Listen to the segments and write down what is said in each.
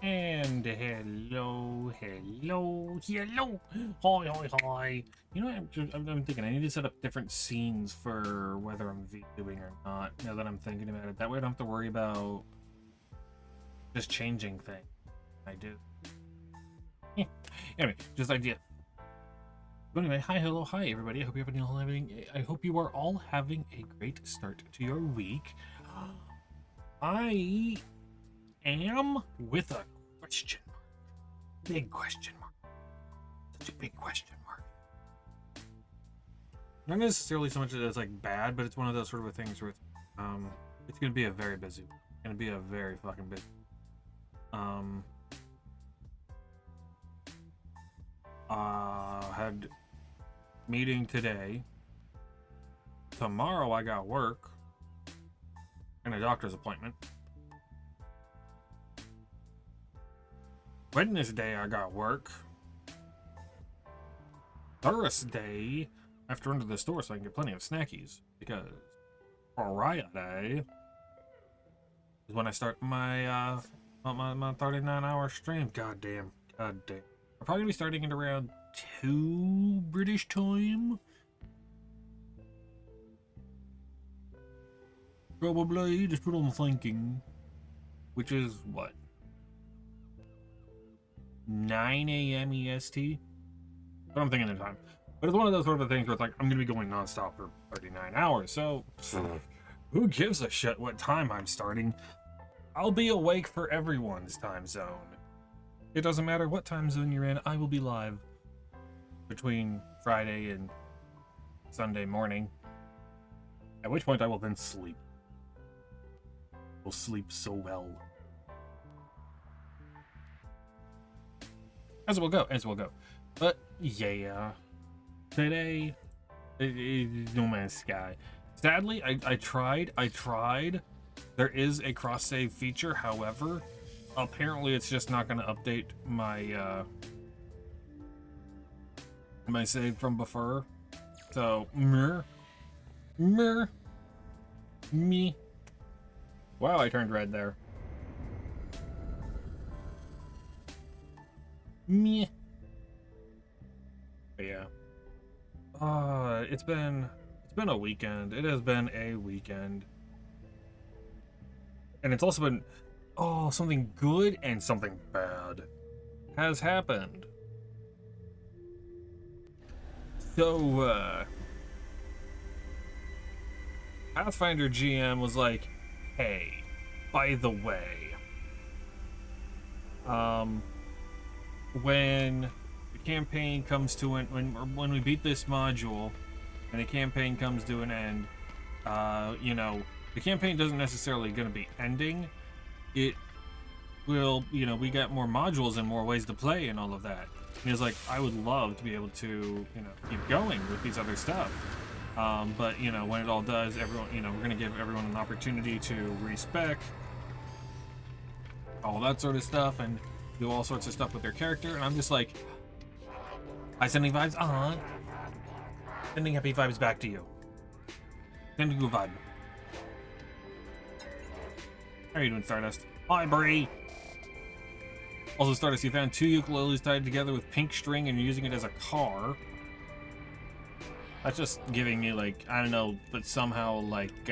And hello, hello, hello, hi, hi, hi. You know, I'm thinking I need to set up different scenes for whether I'm VOing or not. Now that I'm thinking about it, that way I don't have to worry about just changing things. I do. Anyway, just idea. But anyway, hi, hello, hi, everybody. I hope you are all having a great start to your week. I am with a question mark. Big question mark. Such a big question mark. Not necessarily so much that it's like bad, but it's one of those sort of things where it's gonna be a very busy week. It's gonna be a very fucking busy. Had meeting today. Tomorrow I got work and a doctor's appointment. Wednesday I got work. Thursday I have to run to the store so I can get plenty of snackies because Friday is when I start my my 39-hour stream. God damn. I'm probably gonna be starting at around 2 British time. Probably just put on thinking, which is what, 9 a.m. EST. But I'm thinking of time. But it's one of those sort of things where it's like I'm gonna be going nonstop for 39 hours. So who gives a shit what time I'm starting? I'll be awake for everyone's time zone. It doesn't matter what time zone you're in, I will be live between Friday and Sunday morning. At which point I will then sleep. Will sleep so well. As we'll go. But yeah, today is No Man's Sky. Sadly, I tried. There is a cross save feature, however, apparently it's just not going to update my my save from before. So me. Wow, I turned red there. Me. But yeah. It's been a weekend. It has been a weekend. And it's also been something good and something bad has happened. So Pathfinder GM was like, hey, by the way, when the campaign comes to an when we beat this module and the campaign comes to an end, you know, the campaign doesn't necessarily going to be ending. It will, you know, we got more modules and more ways to play and all of that. And it's like, I would love to be able to, you know, keep going with these other stuff. But, you know, when it all does, everyone, you know, we're going to give everyone an opportunity to respec all that sort of stuff and do all sorts of stuff with their character. And I'm just like, hi, sending vibes on. Sending happy vibes back to you. Sending you a vibe. How are you doing, Stardust? Hi, Bree! Also, Stardust, you found 2 ukuleles tied together with pink string and you're using it as a car. That's just giving me, like, I don't know, but somehow, like,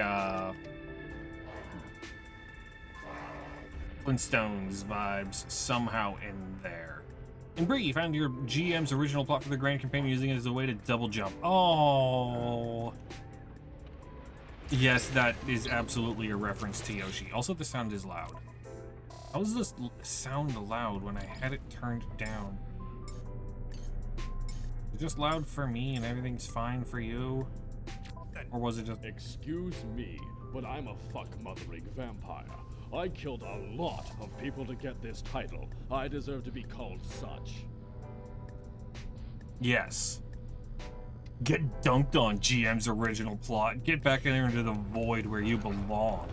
Flintstones vibes somehow in there. And Bree, you found your GM's original plot for the Grand Campaign using it as a way to double jump. Oh... Yes, that is absolutely a reference to Yoshi. Also, the sound is loud. How does this sound loud when I had it turned down? Is it just loud for me and everything's fine for you? Or was it just... Excuse me, but I'm a fuck-mothering vampire. I killed a lot of people to get this title. I deserve to be called such. Yes. Get dunked on, GM's original plot. Get back in there into the void where you belong.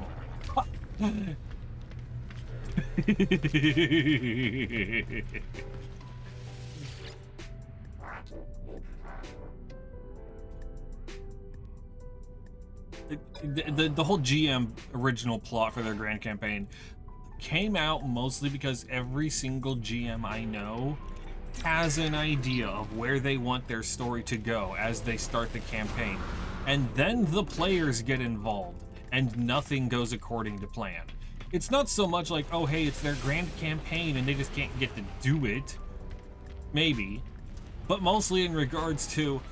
The whole GM original plot for their grand campaign came out mostly because every single GM I know has an idea of where they want their story to go as they start the campaign. And then the players get involved and nothing goes according to plan. It's not so much like, oh hey, it's their grand campaign and they just can't get to do it. Maybe. But mostly in regards to,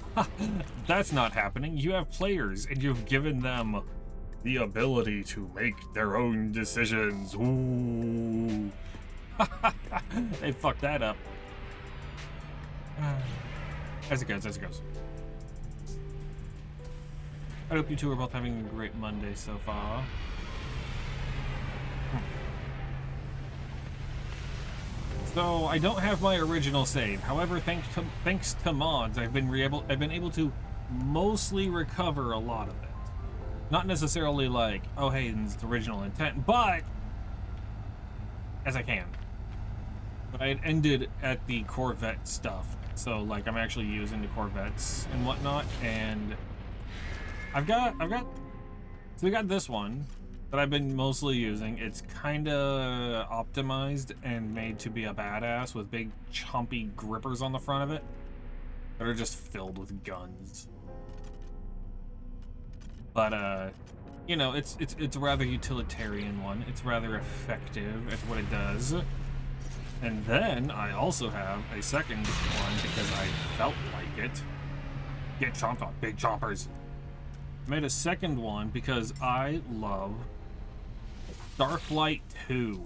that's not happening. You have players and you've given them the ability to make their own decisions. Ooh. They fucked that up. As it goes, as it goes. I hope you two are both having a great Monday so far. So I don't have my original save. However, thanks to mods, I've been able to mostly recover a lot of it. Not necessarily like, oh hey, it's the original intent, but as I can. But I had ended at the Corvette stuff, so like I'm actually using the Corvettes and whatnot, and we got this one that I've been mostly using. It's kind of optimized and made to be a badass with big chumpy grippers on the front of it that are just filled with guns. But you know, it's a rather utilitarian one. It's rather effective at what it does. And then I also have a second one because I felt like it. Get chomped on, big chompers. I made a second one because I love Starflight 2.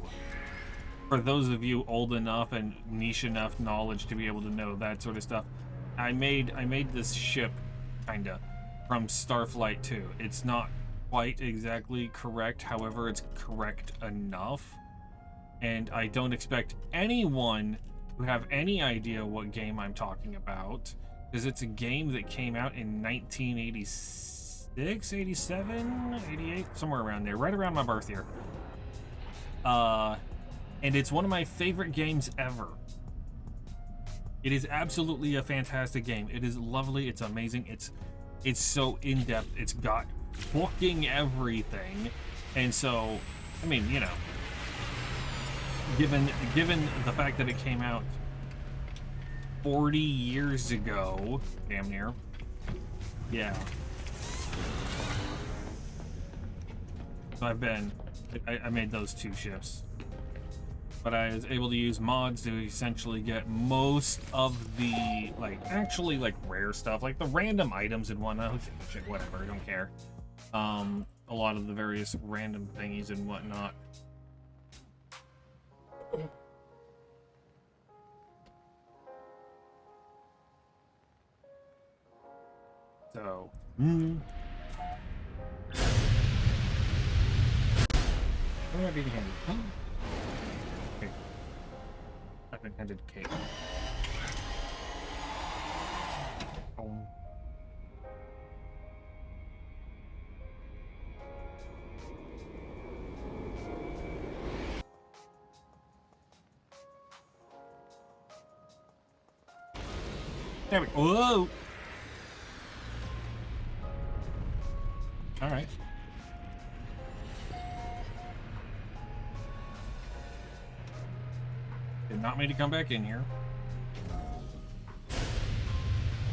For those of you old enough and niche enough knowledge to be able to know that sort of stuff, I made this ship kinda from Starflight 2. It's not quite exactly correct, however, it's correct enough. And I don't expect anyone to have any idea what game I'm talking about, because it's a game that came out in 1986, 87, 88, somewhere around there, right around my birth year. And it's one of my favorite games ever. It is absolutely a fantastic game. It is lovely, it's amazing, it's so in-depth, it's got fucking everything. And so, I mean, you know, given the fact that it came out 40 years ago, damn near, yeah. So I made those two ships, but I was able to use mods to essentially get most of the actually rare stuff, like the random items and whatnot. Shit, whatever, I don't care. A lot of the various random thingies and whatnot. So, what am I being handed? Okay. I've been handed cake. There we go. Whoa! Alright. Did not mean to come back in here.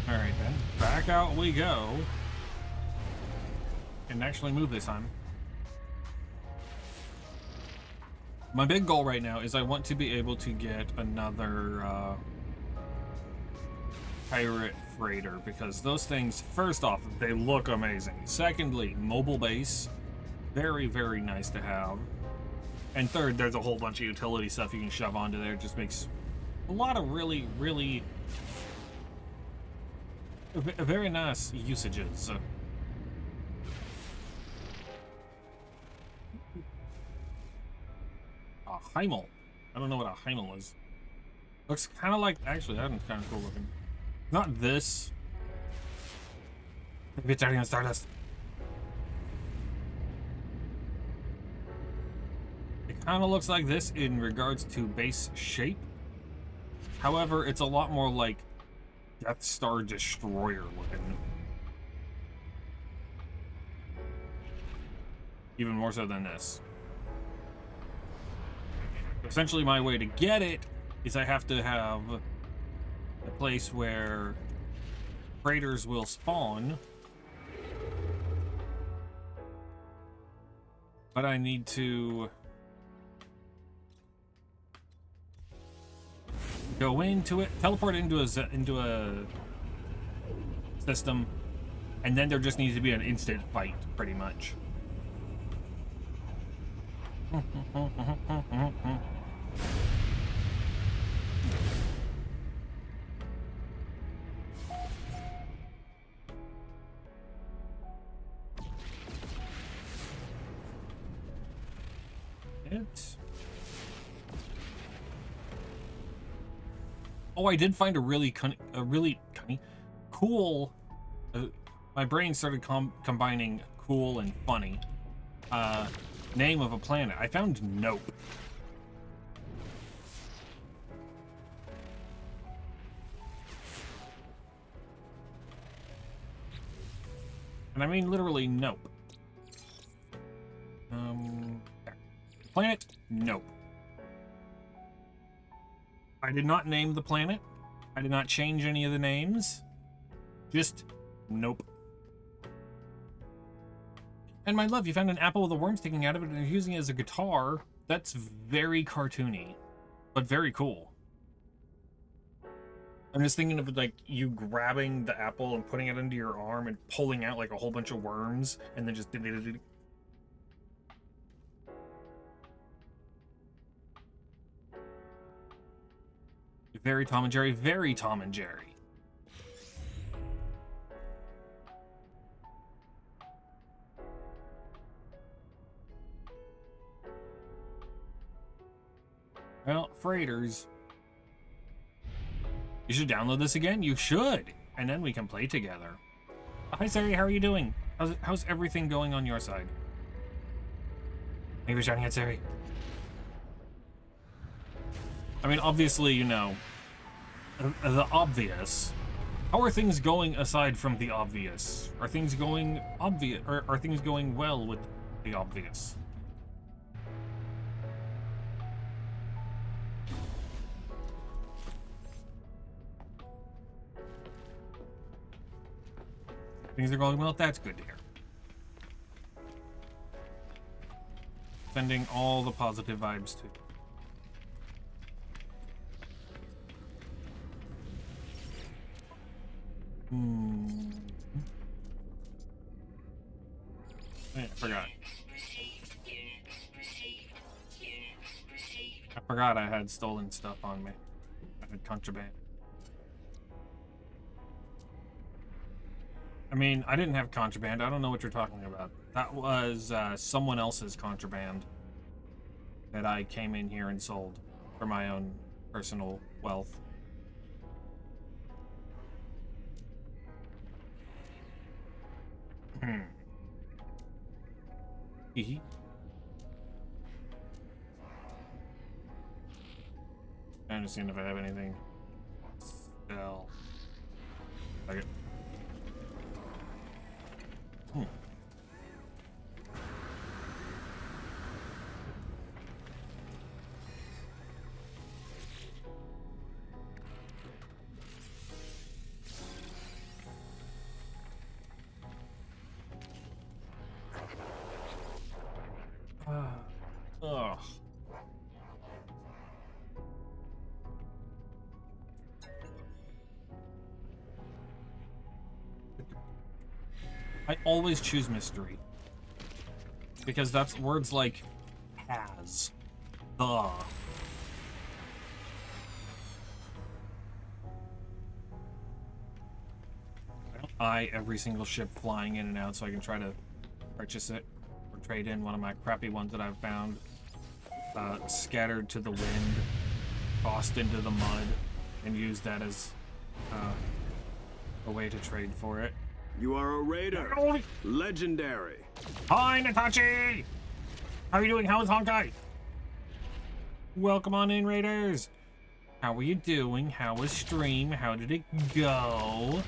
Alright then. Back out we go. Can actually move this time. My big goal right now is I want to be able to get another pirate freighter, because those things, first off, they look amazing. Secondly, mobile base, very, very nice to have. And third, there's a whole bunch of utility stuff you can shove onto there. It just makes a lot of really, really very nice usages. A Heimel. I don't know what a Heimel is. Looks kind of like, actually, that one's kind of cool looking. Not this. Maybe it's already on Stardust. It kind of looks like this in regards to base shape. However, it's a lot more like Death Star Destroyer looking. Even more so than this. Essentially, my way to get it is I have to have a place where freighters will spawn. But I need to go into it, teleport into a system, and then there just needs to be an instant fight, pretty much. Oh, I did find a really cool. My brain started combining cool and funny. Name of a planet. I found Nope. And I mean literally Nope. Planet? Nope. I did not name the planet. I did not change any of the names. Just Nope. And my love, you found an apple with a worm sticking out of it and you're using it as a guitar. That's very cartoony, but very cool. I'm just thinking of like you grabbing the apple and putting it into your arm and pulling out like a whole bunch of worms and then just very Tom and Jerry, very Tom and Jerry. Well, freighters. You should download this again? You should! And then we can play together. Hi, Sari, how are you doing? How's everything going on your side? Thank you for shouting out, Sari. I mean, obviously, you know, the obvious. How are things going aside from the obvious? Are things going obvious, or are things going well with the obvious? Things are going well, that's good to hear. Sending all the positive vibes to. I forgot. I forgot I had stolen stuff on me. I had contraband. I mean, I didn't have contraband. I don't know what you're talking about. That was someone else's contraband that I came in here and sold for my own personal wealth. Hee. I'm just seeing if I have anything. Sell. Okay. Ugh. I always choose mystery. Because that's words like has, the. I don't buy every single ship flying in and out so I can try to purchase it or trade in one of my crappy ones that I've found. Scattered to the wind, tossed into the mud, and use that as a way to trade for it. You are a raider. Legendary. Hi, Natachi! How are you doing? How is Honkai? Welcome on in, Raiders. How are you doing? How was stream? How did it go?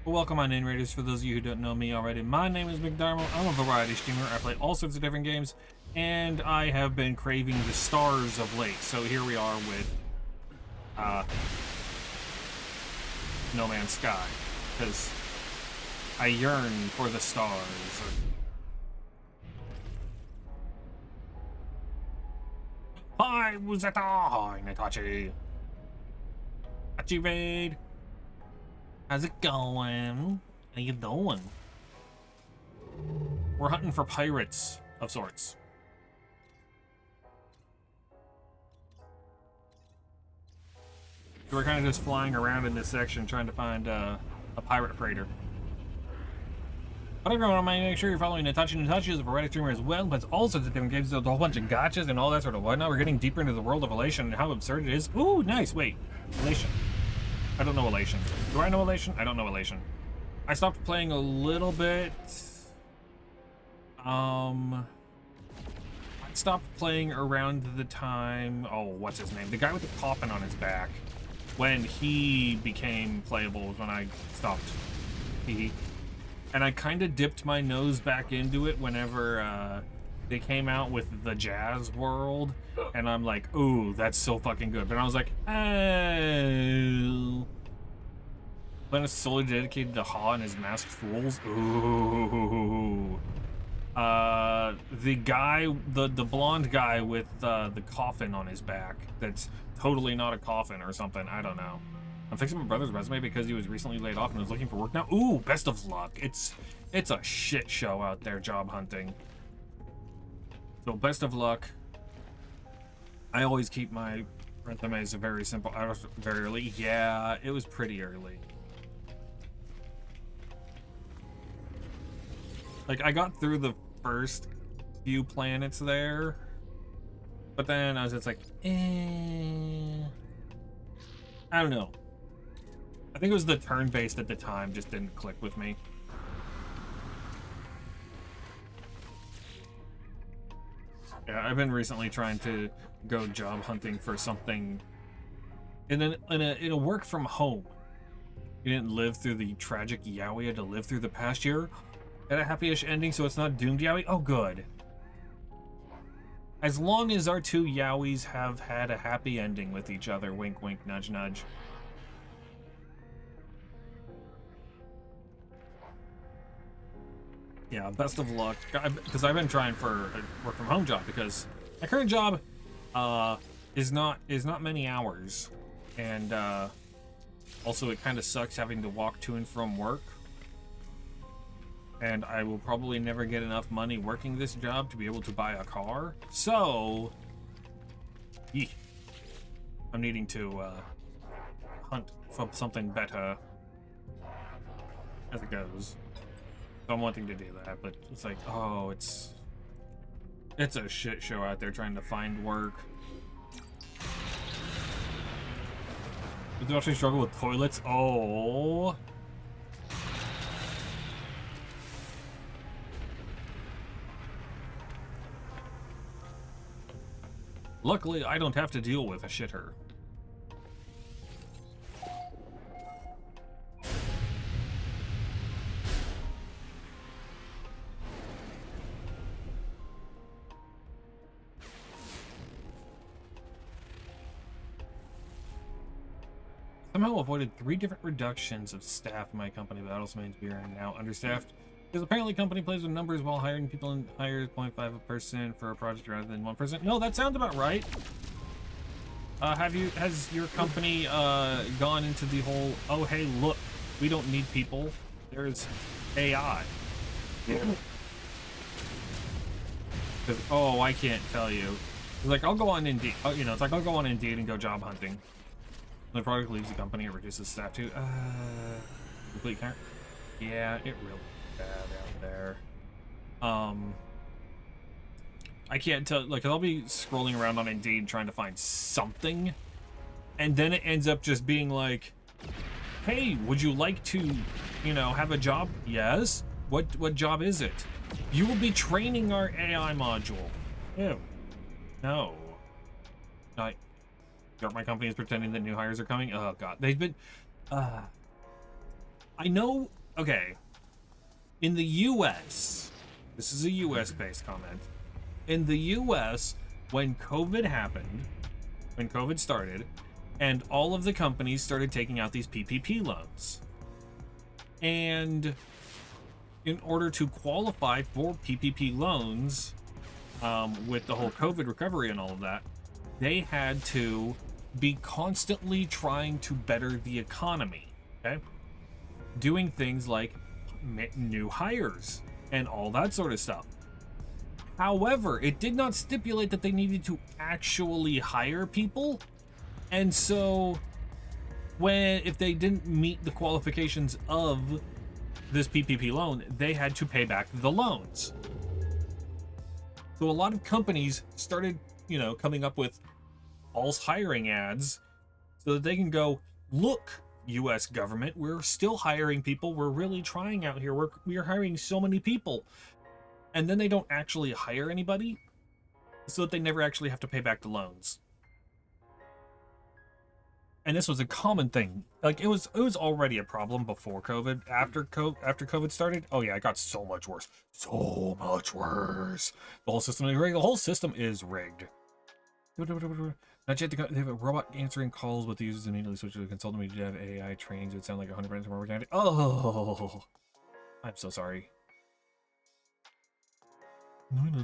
Well, welcome on in, Raiders. For those of you who don't know me already, my name is McDarmo. I'm a variety streamer. I play all sorts of different games, and I have been craving the stars of late. So here we are with No Man's Sky, because I yearn for the stars. Hi, Wuzeta! Hi, Natachi! Raid! How's it going? How you doing? We're hunting for pirates of sorts. So we're kind of just flying around in this section trying to find a pirate freighter. But everyone, make sure you're following Natachi. Natachi is a variety streamer as well, but all sorts of different games. There's a whole bunch of gotchas and all that sort of whatnot. We're getting deeper into the world of Elation and how absurd it is. Ooh, nice. Wait, Elation. I don't know Elation. Do I know Elation? I don't know Elation. I stopped playing a little bit. I stopped playing around the time. Oh, what's his name? The guy with the coffin on his back. When he became playable was when I stopped. And I kind of dipped my nose back into it whenever they came out with the Jazz World, and I'm like, ooh, that's so fucking good. But I was like, oh. When it's solely dedicated to Ha and his masked fools, ooh. The guy, the blonde guy with the coffin on his back, that's totally not a coffin or something, I don't know. I'm fixing my brother's resume because he was recently laid off and was looking for work now. Ooh, best of luck. It's a shit show out there, job hunting. So best of luck. I always keep my resumes very simple. I was very early. Yeah, it was pretty early. Like, I got through the first few planets there, but then I was just like, I don't know. I think it was the turn-based at the time just didn't click with me. Yeah, I've been recently trying to go job hunting for something in a work from home. You didn't live through the tragic Yaoi had to live through the past year. Got a happy-ish ending, so it's not doomed Yaoi. Oh, good. As long as our two Yaois have had a happy ending with each other, wink, wink, nudge, nudge. Yeah, best of luck. Because I've been trying for a work from home job because my current job is not many hours, and also it kind of sucks having to walk to and from work. And I will probably never get enough money working this job to be able to buy a car. So, I'm needing to hunt for something better as it goes. So I'm wanting to do that, but it's like, oh, it's a shit show out there trying to find work. Did you actually struggle with toilets? Oh. Luckily, I don't have to deal with a shitter. Somehow avoided 3 different reductions of staff in my company, but Battlesmane's being now understaffed. Because apparently company plays with numbers while hiring people and hires 0.5 a person for a project rather than 1%. No, that sounds about right. Has your company gone into the whole, oh hey, look, we don't need people, there's AI. Because, oh, I can't tell you. It's like, I'll go on Indeed, you know, it's like I'll go on Indeed and go job hunting. When the product leaves the company, it reduces staff too. Complete count. Yeah, it really bad out there. I can't tell, like, I'll be scrolling around on Indeed trying to find something, and then it ends up just being like, hey, would you like to, you know, have a job? Yes. What job is it? You will be training our AI module. Ew. No. My company is pretending that new hires are coming. Oh god, they've been. I know okay, in the US, this is a US based comment. In the US, when COVID happened, when COVID started, and all of the companies started taking out these PPP loans. And in order to qualify for PPP loans, with the whole COVID recovery and all of that, they had to be constantly trying to better the economy, okay? Doing things like new hires and all that sort of stuff. However, it did not stipulate that they needed to actually hire people. And so if they didn't meet the qualifications of this PPP loan, they had to pay back the loans. So a lot of companies started, coming up with false hiring ads so that they can go, look, US government, we're still hiring people. We're really trying out here. We are hiring so many people. And then they don't actually hire anybody so that they never actually have to pay back the loans. And this was a common thing. Like it was already a problem before COVID. After COVID started, oh yeah, it got so much worse. So much worse. The whole system is rigged. The whole system is rigged. Not yet. They have a robot answering calls with the users immediately switch to a consultant. We did have AI trainings. It would sound like 100% more organic. Oh, I'm so sorry. No,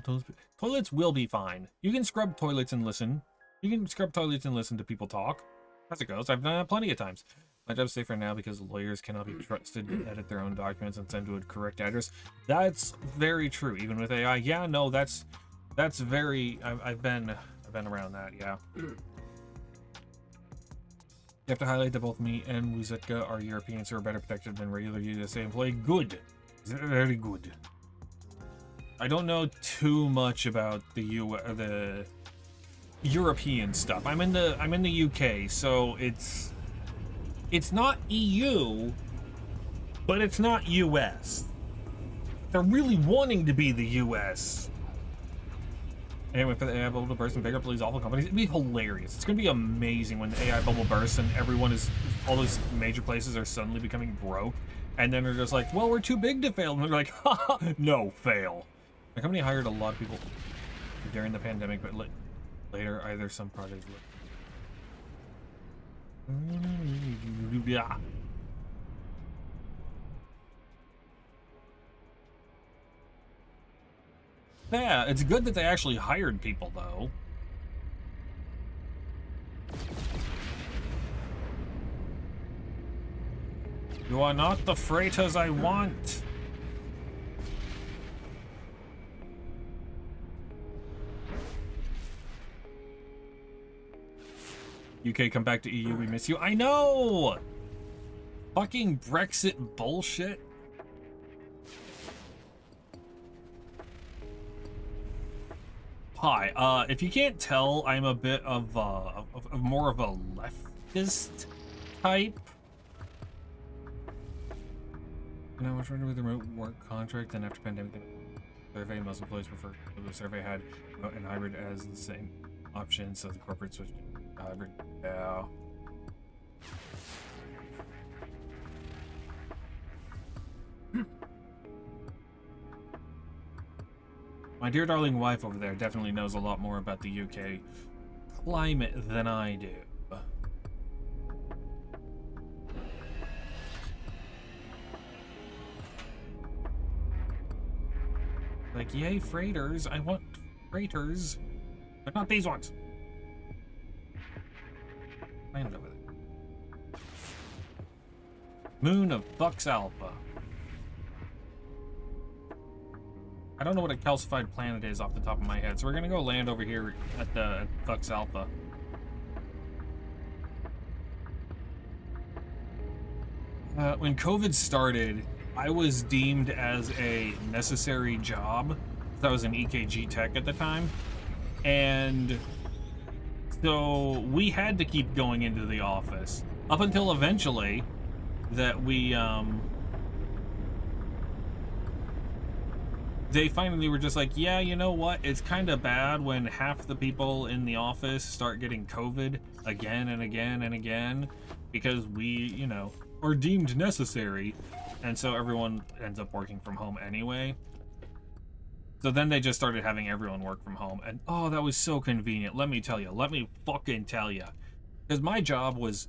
toilets will be fine. You can scrub toilets and listen. You can scrub toilets and listen to people talk. As it goes, I've done that plenty of times. My job's safer now because lawyers cannot be trusted to edit their own documents and send to a correct address. That's very true. Even with AI, yeah, no, that's very. I've been around that, yeah. You have to highlight that both me and Wuzetka are Europeans who are better protected than regular USA employee. Good, very good. I don't know too much about the European stuff. I'm in the UK, so it's not EU, but it's not US. They're really wanting to be the US. Anyway, for the AI bubble to burst and pick up these awful companies, it'd be hilarious. It's gonna be amazing when the AI bubble bursts and all those major places are suddenly becoming broke, and then they're just like, well, we're too big to fail, and they're like, haha, no, fail. My company hired a lot of people during the pandemic, but later, either some projects. Yeah. Yeah, it's good that they actually hired people, though. You are not the freighters I want. UK, come back to EU, we miss you. I know! Fucking Brexit bullshit. Hi, if you can't tell, I'm a bit of more of a leftist type. And I was wondering with the remote work contract, and after pandemic, survey, most employees prefer the survey had remote and hybrid as the same option, so the corporate switched to hybrid. Yeah. My dear darling wife over there definitely knows a lot more about the UK climate than I do. Like, yay, freighters. I want freighters, but not these ones. Land over there. Moon of Bux Alpha. I don't know what a calcified planet is off the top of my head, so we're gonna go land over here at the Bux Alpha. When COVID started, I was deemed as a necessary job. I was an EKG tech at the time, and so we had to keep going into the office up until eventually that they finally were just like, yeah, you know what? It's kind of bad when half the people in the office start getting COVID again and again and again, because we, are deemed necessary, and so everyone ends up working from home anyway. So then they just started having everyone work from home, and oh, that was so convenient. Let me tell you. Let me fucking tell you. Because my job was,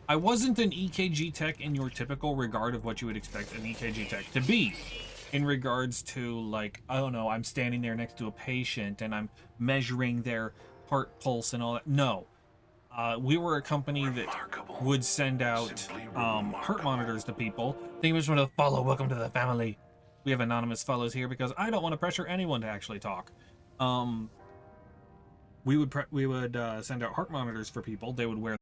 I wasn't an EKG tech in your typical regard of what you would expect an EKG tech to be. In regards to, like, I don't know, I'm standing there next to a patient and I'm measuring their heart pulse and all that. No. We were a company that would send out heart monitors to people. Thank you much for the follow. Welcome to the family. We have anonymous follows here because I don't want to pressure anyone to actually talk. We would send out heart monitors for people. They would wear